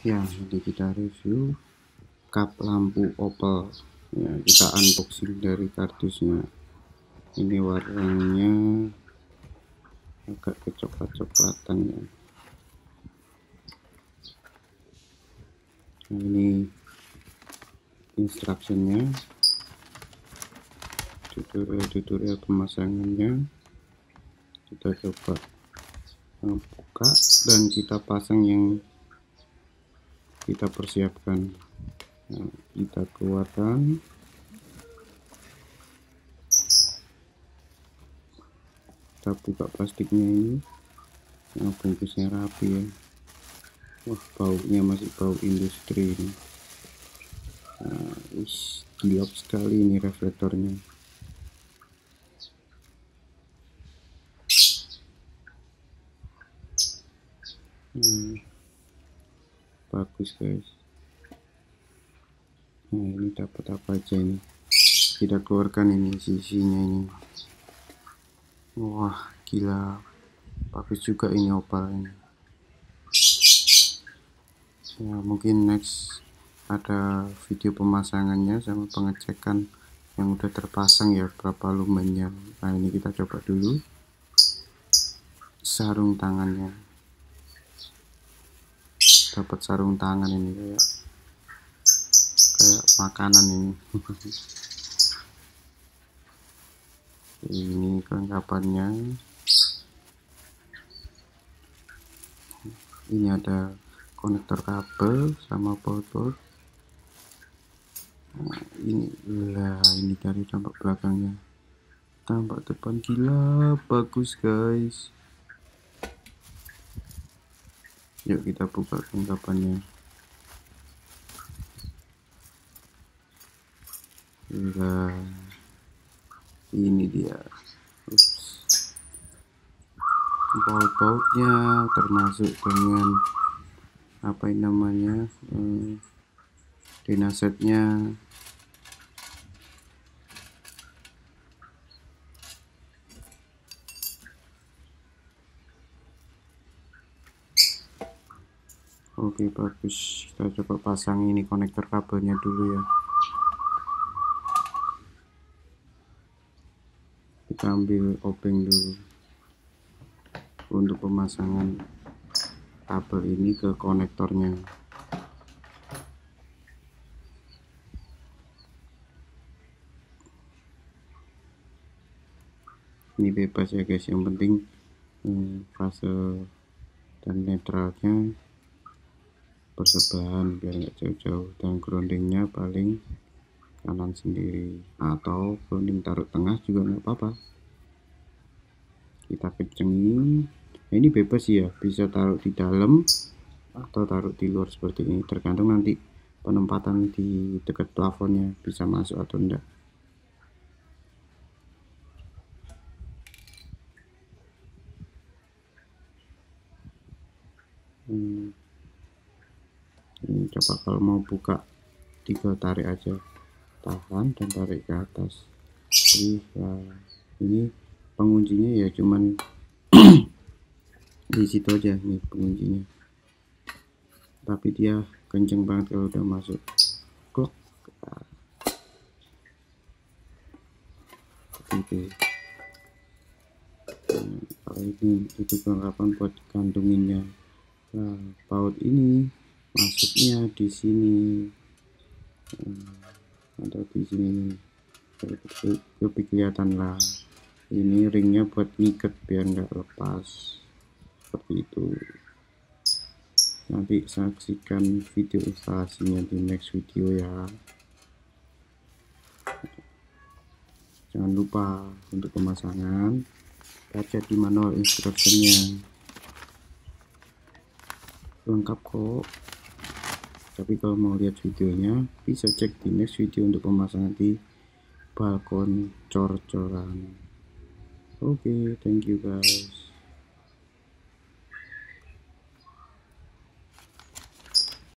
Ya, jadi kita review kap lampu Opel ya, kita unboxing dari kardusnya. Ini warnanya agak kecoklat-coklatan ya. Nah, ini instructionnya, tutorial pemasangannya. Kita coba buka dan kita pasang yang kita persiapkan. Nah, kita keluarkan, kita buka plastiknya ini. Nah, bungkusnya rapi ya. Wah, baunya masih bau industri ini. Nah, gilap sekali ini reflektornya. Bagus guys. Nah, ini dapat apa aja ini? Kita keluarkan ini sisinya ini. Wah, gila. Bagus juga ini Opel ini. Ya, mungkin next ada video pemasangannya sama pengecekan yang udah terpasang ya, berapa lumennya. Nah, ini kita coba dulu sarung tangannya. Dapat sarung tangan ini kayak makanan ini. Ini kelengkapannya. Ini ada konektor kabel sama power. Nah, ini dari tampak belakangnya, tampak depan, gila bagus guys. Yuk kita buka kelengkapannya. Gila, ini dia. Baut-bautnya termasuk dengan apa ini namanya, dynasetnya. Oke, bagus. Kita coba pasang ini konektor kabelnya dulu ya. Kita ambil obeng dulu untuk pemasangan kabel ini ke konektornya. Ini bebas ya guys, yang penting fase dan netralnya bersebelahan biar nggak jauh-jauh, dan groundingnya paling kanan sendiri, atau grounding taruh tengah juga nggak apa-apa. Kita kencengin. Nah, ini bebas ya, bisa taruh di dalam atau taruh di luar seperti ini, tergantung nanti penempatan di dekat plafonnya bisa masuk atau enggak. Ini coba kalau mau buka, tinggal tarik aja, tahan dan tarik ke atas. Jadi ini penguncinya ya cuman di situ aja nih penguncinya, tapi dia kenceng banget kalau udah masuk. Klok. Itu kalau itu kelengkapan buat gantunginnya. Nah, baut ini masuknya di sini, atau di sini lebih kelihatan lah. Ini ringnya buat ngiket biar nggak lepas seperti itu. Nanti saksikan video instalasinya di next video ya. Jangan lupa untuk pemasangan baca di manual instructionnya, lengkap kok. Tapi kalau mau lihat videonya bisa cek di next video untuk pemasangan di balkon cor-coran. Oke, thank you guys.